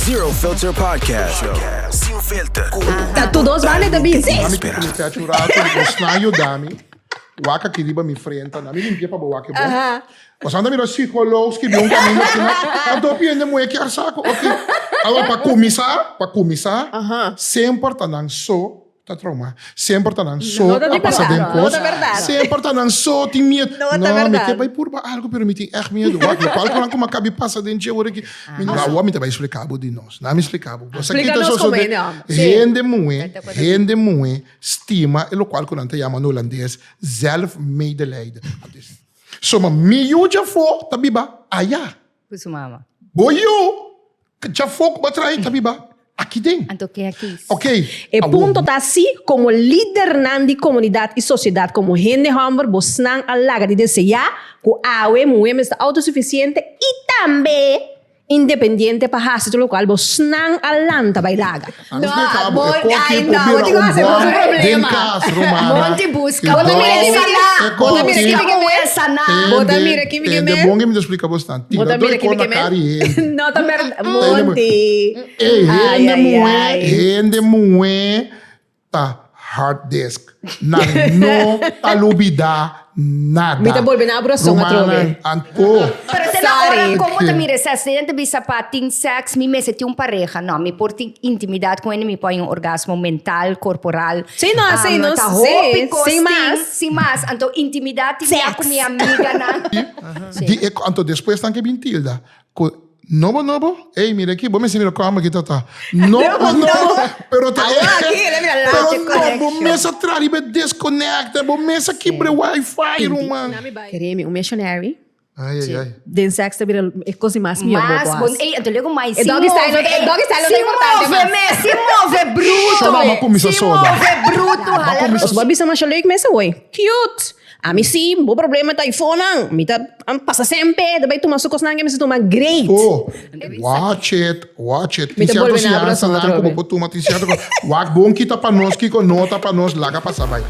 Zero Filter Podcast. Sem filter. Tá tudo os vale também. Sim. Nami comecei a chorar, eu dami. Waka que riba me frenta, nami limpia para boa que bom. Mas anda mira psicólogos que um caminho assim, a dopia ainda moe que saco, ok. Agora para começar, sempre tá não só tá trauma, sempre tá não só a passar bem coisa, sempre tá não só tem medo, não, me que vai por algo permite é medo, qual que não como cabe passa dentro de hora que, não, o homem vai explicar de nós, não me explicar, você aqui tá só rende moe, estima, e o qual que não te chama no holandês, zelfmedelijden. So, maar mij já for, tabiba, aya. Puso mama. Boyo, já for, batrai, tabiba. Aqui tem. Anto que aqui. Ok. E ponto tá assim, como líder na comunidade e sociedade, como Henry Humber, você não alaga de dizer, que a mulher está autossuficiente e também independente para hacer o local, você não alanta bailaga. Não, ai não, digo assim, não é problema. Monte busca, bota mira que me É bom que me explica bastante. Bota mira que me Não, tá verdade. Monte. Rende moe, tá hard disk. No talubida nada. Me tá volvendo a abração a trove. Pero te na hora como te mira, se acidente bisa patin sex, me senti pareja, não, me por intimidade com ele, me põe orgasmo mental, corporal. Sim, não, sim, não, sim, mas, então intimidade tinha com minha amiga na. Então depois tem que vir tilda. Nobo, ei, mira aqui, vamos ver como aqui tá. Nobo, pero tá pero no, vamos atrás e desconecta, vamos aqui para o Wi-Fi, mano. Quereme, missionary. Ai. Den sex vira é coisa mais minha boa. Mas, então ligo mais. Dog style não é importante. Se move bruto. Só uma comissão soda. Se move bruto. Os babis são mais leuk mesmo, oi. Cute. A mim sim, o problema tá iPhone, me tá passa sempre, daí tu masuk nang me se toma great. Oh, watch it. Me tá volvendo a abraço, como tu maticiado. Wag bom kita para nós, que nota para nós, laga passa vai.